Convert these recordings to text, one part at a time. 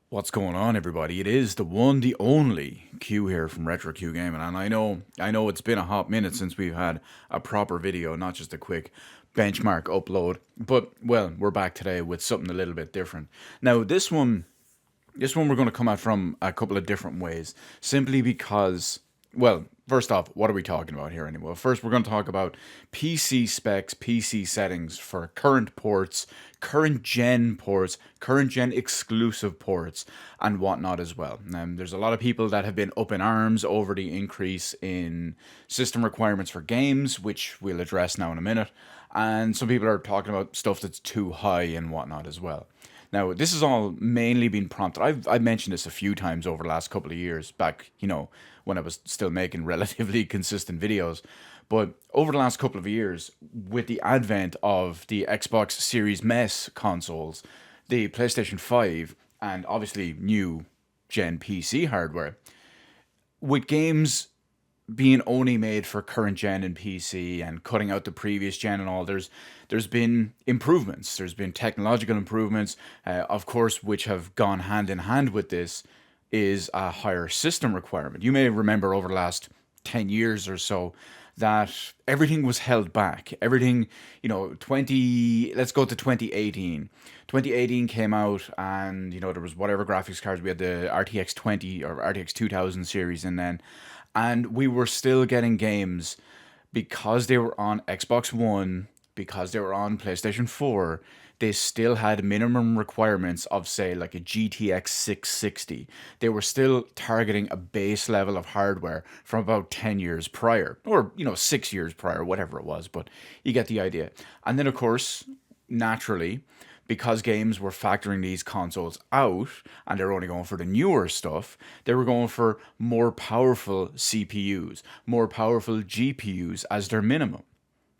What's going on, everybody? It is the one, the only Q here from Retro Q Gaming, and I know it's been a hot minute since we've had a proper video, not just a quick benchmark upload. But well, we're back today with something a little bit different. Now, this one we're going to come at from a couple of different ways, simply because, well, first off, what are we talking about here anyway? First, we're going to talk about PC specs, PC settings for current ports, current gen ports, current gen exclusive ports, and whatnot as well. There's a lot of people that have been up in arms over the increase in system requirements for games, which we'll address now in a minute. And some people are talking about stuff that's too high and whatnot as well. Now, this has all mainly been prompted. I've mentioned this a few times over the last couple of years, back, when I was still making relatively consistent videos. But over the last couple of years, with the advent of the Xbox Series Mess consoles, the PlayStation 5, and obviously new gen PC hardware, with games being only made for current gen and PC and cutting out the previous gen and all, there's been improvements. There's been technological improvements, of course, which have gone hand in hand with this is a higher system requirement. You may remember over the last 10 years or so that everything was held back. Everything, let's go to 2018. 2018 came out and, there was whatever graphics cards. We had the RTX 20 or RTX 2000 series and then, and we were still getting games because they were on Xbox One, because they were on PlayStation 4, they still had minimum requirements of, say, like a GTX 660. They were still targeting a base level of hardware from about 10 years prior, or, 6 years prior, whatever it was, but you get the idea. And then, of course, naturally, because games were factoring these consoles out and they're only going for the newer stuff, they were going for more powerful CPUs, more powerful GPUs as their minimum.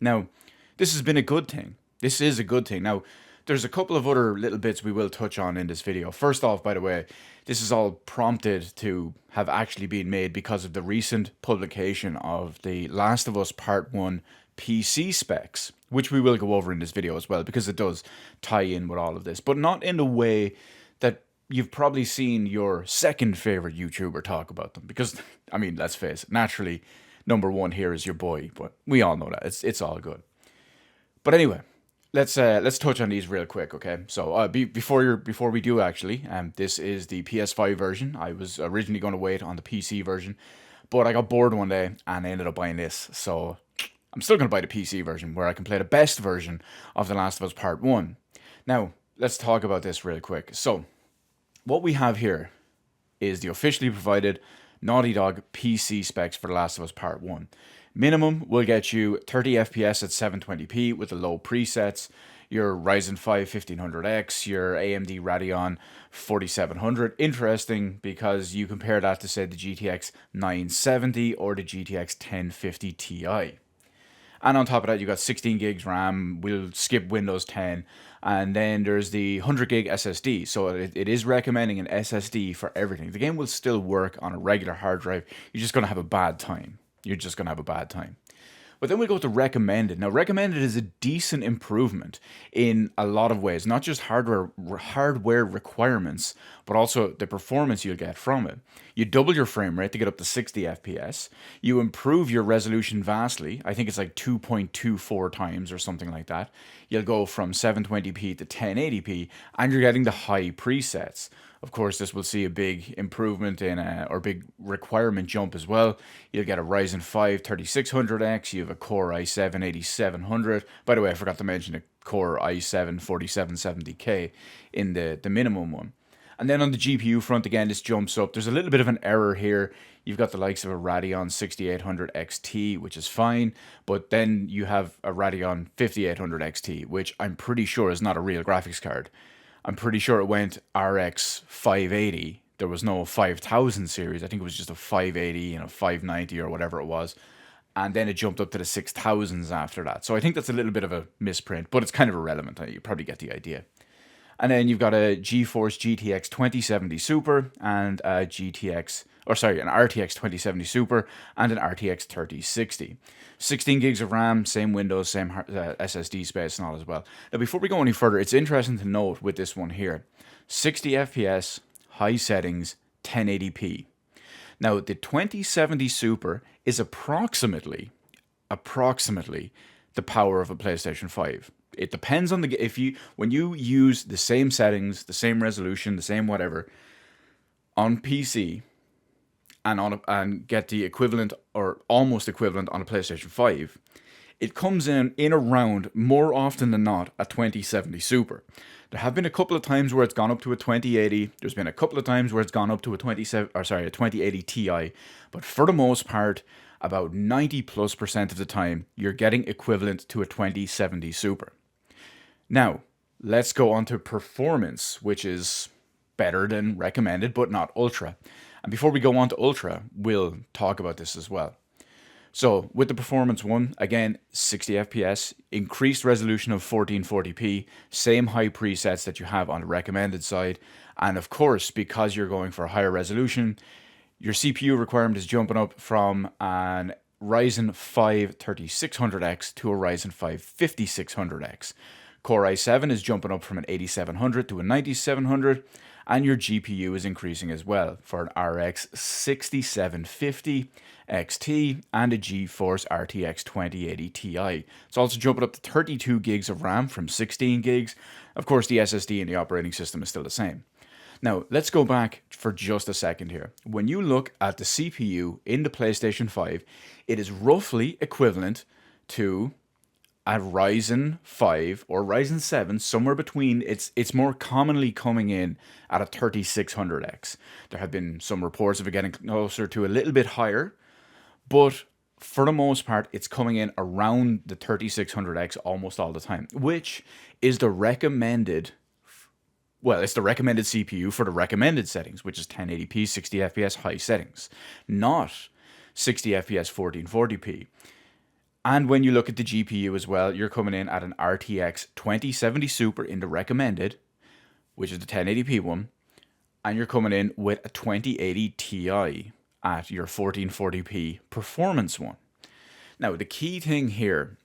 Now, this has been a good thing. This is a good thing. Now, there's a couple of other little bits we will touch on in this video. First off, by the way, this is all prompted to have actually been made because of the recent publication of the Last of Us Part 1 PC specs, which we will go over in this video as well, because it does tie in with all of this, but not in the way that you've probably seen your second favorite YouTuber talk about them. Because, I mean, let's face it, naturally, number one here is your boy, but we all know that. It's all good. But anyway, let's touch on these real quick, okay? So before we do actually, this is the PS5 version. I was originally going to wait on the PC version, but I got bored one day and I ended up buying this. So I'm still going to buy the PC version where I can play the best version of The Last of Us Part 1. Now, let's talk about this real quick. So, what we have here is the officially provided Naughty Dog PC specs for The Last of Us Part 1. Minimum will get you 30 FPS at 720p with the low presets, your Ryzen 5 1500X, your AMD Radeon 4700. Interesting because you compare that to, say, the GTX 970 or the GTX 1050 Ti. And on top of that, you got 16 gigs RAM. We'll skip Windows 10. And then there's the 100 gig SSD. So it is recommending an SSD for everything. The game will still work on a regular hard drive. You're just going to have a bad time. You're just going to have a bad time. But then we go to recommended. Now, recommended is a decent improvement in a lot of ways, not just hardware requirements, but also the performance you'll get from it. You double your frame rate to get up to 60 FPS. You improve your resolution vastly. I think it's like 2.24 times or something like that. You'll go from 720p to 1080p, and you're getting the high presets. Of course, this will see a big improvement in, or big requirement jump as well. You'll get a Ryzen 5 3600X. You have a Core i7 8700. By the way, I forgot to mention a Core i7 4770K in the minimum one. And then on the GPU front, again, this jumps up. There's a little bit of an error here. You've got the likes of a Radeon 6800 XT, which is fine. But then you have a Radeon 5800 XT, which I'm pretty sure is not a real graphics card. I'm pretty sure it went RX 580. There was no 5000 series. I think it was just a 580 and a 590 or whatever it was. And then it jumped up to the 6000s after that. So I think that's a little bit of a misprint, but it's kind of irrelevant. You probably get the idea. And then you've got a GeForce GTX 2070 Super and a an RTX 2070 Super and an RTX 3060. 16 gigs of RAM, same Windows, same SSD space and all as well. Now, before we go any further, it's interesting to note with this one here, 60 FPS, high settings, 1080p. Now, the 2070 Super is approximately the power of a PlayStation 5. It depends on when you use the same settings, the same resolution, the same whatever on PC and get the equivalent or almost equivalent on a PlayStation 5, it comes in around, more often than not, a 2070 Super. There have been a couple of times where it's gone up to a 2080. There's been a couple of times where it's gone up to a 2080 Ti. But for the most part, about 90+% of the time, you're getting equivalent to a 2070 Super. Now, let's go on to performance, which is better than recommended, but not ultra. And before we go on to ultra, we'll talk about this as well. So with the performance one, again, 60 FPS, increased resolution of 1440p, same high presets that you have on the recommended side. And of course, because you're going for a higher resolution, your CPU requirement is jumping up from an Ryzen 5 3600X to a Ryzen 5 5600X. Core i7 is jumping up from an 8700 to a 9700, and your GPU is increasing as well for an RX 6750 XT and a GeForce RTX 2080 Ti. It's also jumping up to 32 gigs of RAM from 16 gigs. Of course, the SSD and the operating system is still the same. Now, let's go back for just a second here. When you look at the CPU in the PlayStation 5, it is roughly equivalent to a Ryzen 5 or Ryzen 7, somewhere between. It's more commonly coming in at a 3600X. There have been some reports of it getting closer to a little bit higher, but for the most part, it's coming in around the 3600X almost all the time, which is the recommended. Well, it's the recommended CPU for the recommended settings, which is 1080p, 60 FPS, high settings, not 60 FPS, 1440p. And when you look at the GPU as well, you're coming in at an RTX 2070 Super in the recommended, which is the 1080p one, and you're coming in with a 2080 Ti at your 1440p performance one. Now, the key thing here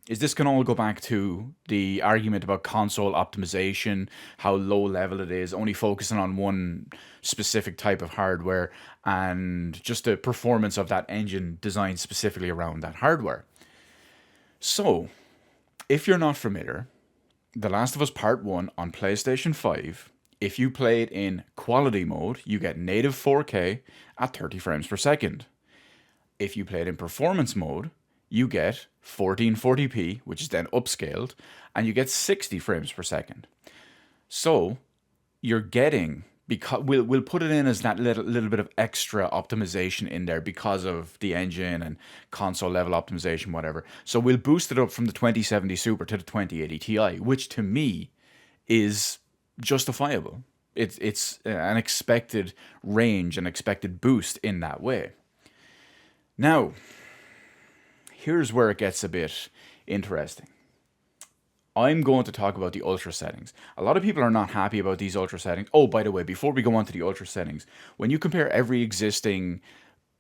is this can all go back to the argument about console optimization, how low level it is, only focusing on one specific type of hardware, and just the performance of that engine designed specifically around that hardware. So, if you're not familiar, The Last of Us Part 1 on PlayStation 5, if you play it in quality mode, you get native 4K at 30 frames per second. If you play it in performance mode, you get 1440p, which is then upscaled, and you get 60 frames per second. So, you're getting, because we'll put it in as that little bit of extra optimization in there because of the engine and console level optimization, whatever. So we'll boost it up from the 2070 Super to the 2080 Ti, which to me is justifiable. It's an expected range, an expected boost in that way. Now, here's where it gets a bit interesting. I'm going to talk about the ultra settings. A lot of people are not happy about these ultra settings. Oh, by the way, before we go on to the ultra settings, when you compare every existing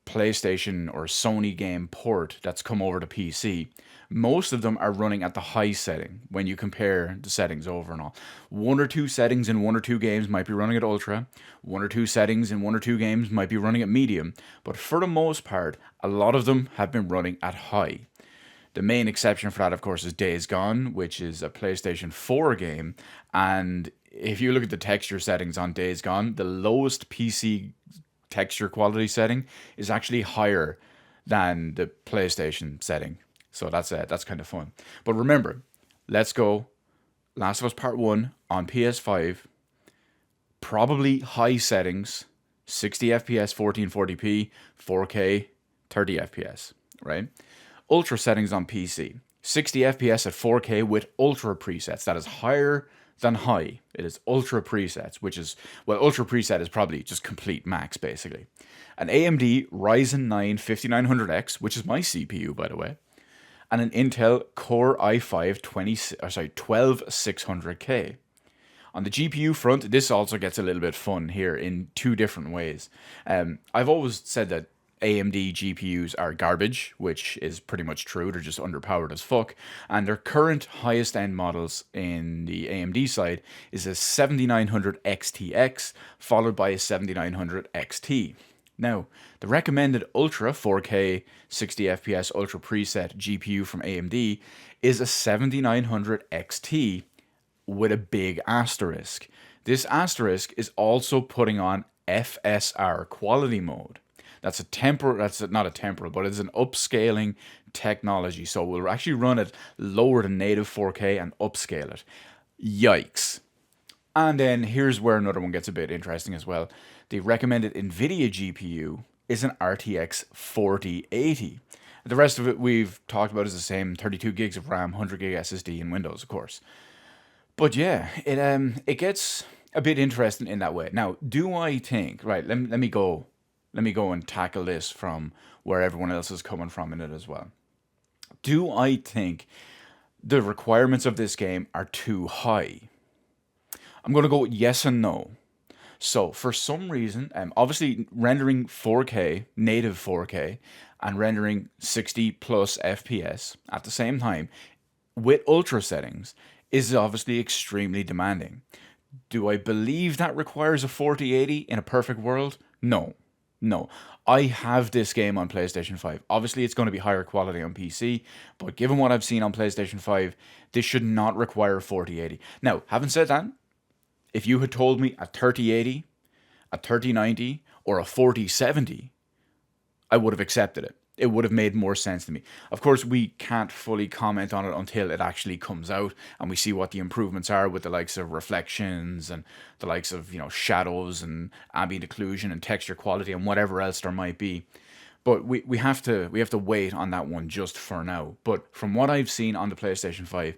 PlayStation or Sony game port that's come over to PC, most of them are running at the high setting when you compare the settings over and all. One or two settings in one or two games might be running at ultra. One or two settings in one or two games might be running at medium. But for the most part, a lot of them have been running at high. The main exception for that, of course, is Days Gone, which is a PlayStation 4 game. And if you look at the texture settings on Days Gone, the lowest PC texture quality setting is actually higher than the PlayStation setting. So that's kind of fun. But remember, let's go Last of Us Part 1 on PS5. Probably high settings, 60 FPS, 1440p, 4K, 30 FPS, right? Ultra settings on PC, 60 FPS at 4K with ultra presets. That is higher than high. It is ultra presets, which is, well, ultra preset is probably just complete max, basically. An AMD Ryzen 9 5900X, which is my CPU, by the way, and an Intel Core i5 12600K. On the GPU front, this also gets a little bit fun here in two different ways. I've always said that AMD GPUs are garbage, which is pretty much true. They're just underpowered as fuck. And their current highest end models in the AMD side is a 7900 XTX, followed by a 7900 XT. Now, the recommended Ultra 4K 60 FPS Ultra preset GPU from AMD is a 7900 XT with a big asterisk. This asterisk is also putting on FSR quality mode. That's not a temporal, but it's an upscaling technology. So we'll actually run it lower than native 4K and upscale it. Yikes. And then here's where another one gets a bit interesting as well. The recommended NVIDIA GPU is an RTX 4080. The rest of it we've talked about is the same: 32 gigs of RAM, 100 gig SSD in Windows, of course. But yeah, it gets a bit interesting in that way. Now, do I think, right, let me go and tackle this from where everyone else is coming from in it as well. Do I think the requirements of this game are too high? I'm going to go yes and no. So for some reason, obviously rendering 4K, native 4K, and rendering 60 plus FPS at the same time with ultra settings is obviously extremely demanding. Do I believe that requires a 4080 in a perfect world? No. No. I have this game on PlayStation 5. Obviously, it's going to be higher quality on PC, but given what I've seen on PlayStation 5, this should not require 4080. Now, having said that, if you had told me a 3080, a 3090, or a 4070, I would have accepted it. It would have made more sense to me. Of course, we can't fully comment on it until it actually comes out and we see what the improvements are with the likes of reflections and the likes of, shadows and ambient occlusion and texture quality and whatever else there might be. But we have to wait on that one just for now. But from what I've seen on the PlayStation 5,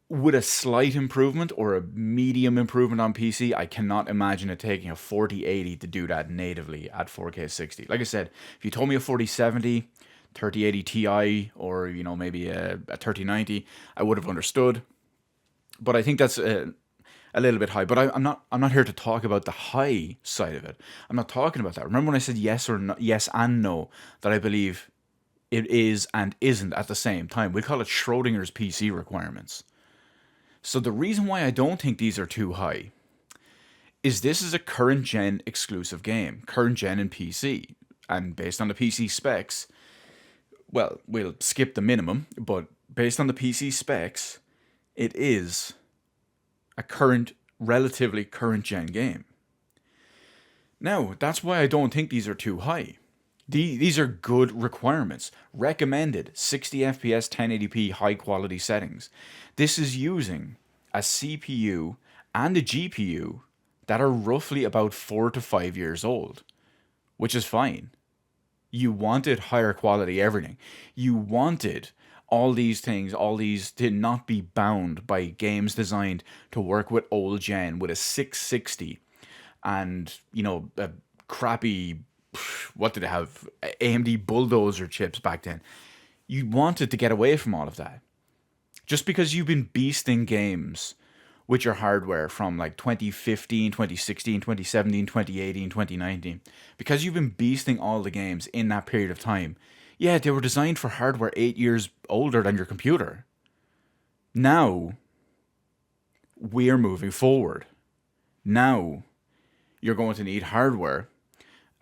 with a slight improvement or a medium improvement on PC, I cannot imagine it taking a 4080 to do that natively at 4K 60. Like I said, if you told me a 4070, 3080 Ti, or maybe a 3090, I would have understood. But I think that's a little bit high. But I'm not here to talk about the high side of it. I'm not talking about that. Remember when I said yes or no, yes and no, that I believe it is and isn't at the same time? We call it Schrodinger's PC requirements. So the reason why I don't think these are too high is this is a current gen exclusive game, current gen in PC. And based on the PC specs, well, we'll skip the minimum, but based on the PC specs, it is a relatively current gen game. Now, that's why I don't think these are too high. These are good requirements. Recommended 60 FPS 1080p high quality settings. This is using a CPU and a GPU that are roughly about 4 to 5 years old, which is fine. You wanted higher quality everything. You wanted all these things, all these to not be bound by games designed to work with old gen with a 660 and, a crappy, what did they have? AMD Bulldozer chips back then. You wanted to get away from all of that. Just because you've been beasting games with your hardware from like 2015, 2016, 2017, 2018, 2019, because you've been beasting all the games in that period of time, yeah, they were designed for hardware 8 years older than your computer. Now, we're moving forward. Now, you're going to need hardware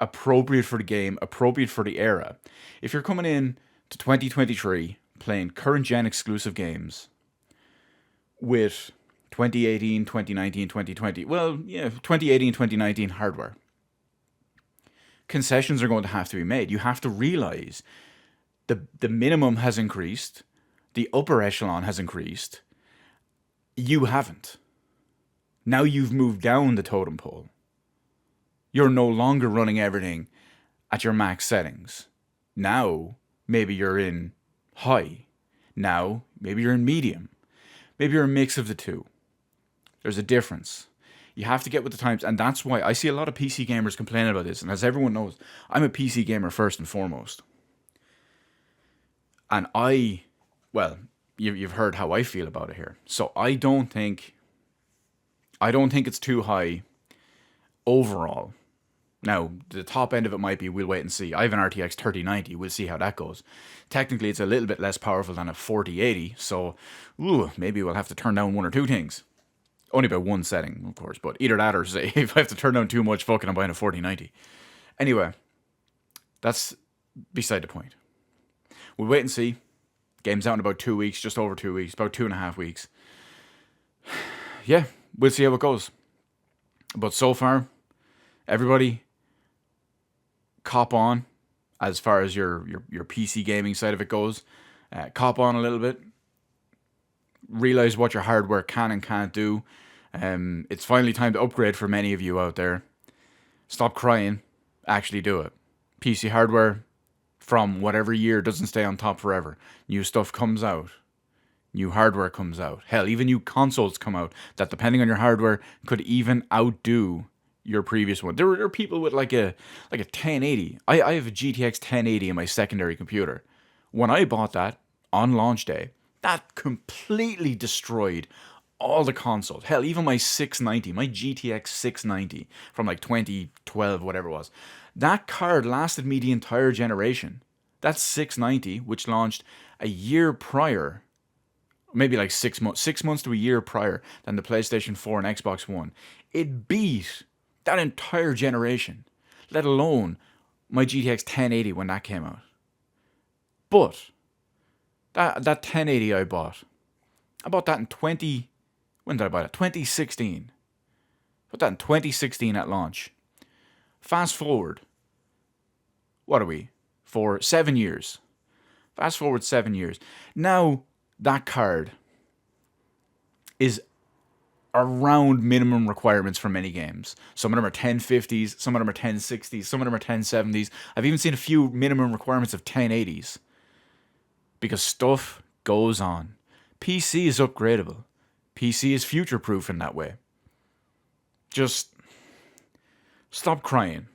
appropriate for the game, appropriate for the era. If you're coming in to 2023 playing current gen exclusive games with 2018, 2019, 2020, 2018, 2019 hardware, concessions are going to have to be made. You have to realize the minimum has increased, the upper echelon has increased. You haven't. Now you've moved down the totem pole. You're no longer running everything at your max settings. Now, maybe you're in high. Now, maybe you're in medium. Maybe you're a mix of the two. There's a difference. You have to get with the times, and that's why I see a lot of PC gamers complaining about this. And as everyone knows, I'm a PC gamer first and foremost. And you've heard how I feel about it here. So I don't think it's too high overall. Now, the top end of it might be, we'll wait and see. I have an RTX 3090, we'll see how that goes. Technically, it's a little bit less powerful than a 4080, so maybe we'll have to turn down one or two things. Only by one setting, of course, but either that or say, if I have to turn down too much, fucking I'm buying a 4090. Anyway, that's beside the point. We'll wait and see. Game's out in about 2 weeks, just over 2 weeks, about 2.5 weeks. Yeah, we'll see how it goes. But so far, everybody cop on as far as your PC gaming side of it goes. Cop on a little bit. Realize what your hardware can and can't do. It's finally time to upgrade for many of you out there. Stop crying. Actually do it. PC hardware from whatever year doesn't stay on top forever. New stuff comes out. New hardware comes out. Hell, even new consoles come out that, depending on your hardware, could even outdo your previous one. There are people with like a 1080. I have a GTX 1080 in my secondary computer. When I bought that on launch day, that completely destroyed all the consoles. Hell, even my 690, my GTX 690 from like 2012, whatever it was. That card lasted me the entire generation. That 690, which launched a year prior, maybe like 6 months to a year prior than the PlayStation 4 and Xbox One, it beat that entire generation, let alone my GTX 1080 when that came out. But that 1080 I bought that in when did I buy that? 2016. Put that in 2016 at launch. Fast forward, what are we? For 7 years. Fast forward 7 years. Now, that card is around minimum requirements for many games. Some of them are 1050s, some of them are 1060s, some of them are 1070s. I've even seen a few minimum requirements of 1080s. Because stuff goes on. PC is upgradable. PC is future-proof in that way. Just stop crying.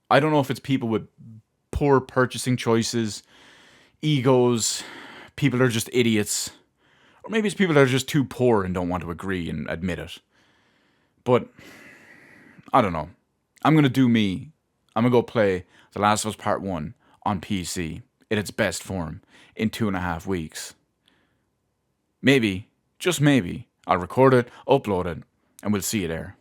I don't know if it's people with poor purchasing choices, egos, people that are just idiots, or maybe it's people that are just too poor and don't want to agree and admit it. But I don't know. I'm going to do me. I'm going to go play The Last of Us Part 1 on PC in its best form in 2.5 weeks. Maybe, just maybe, I'll record it, upload it, and we'll see you there.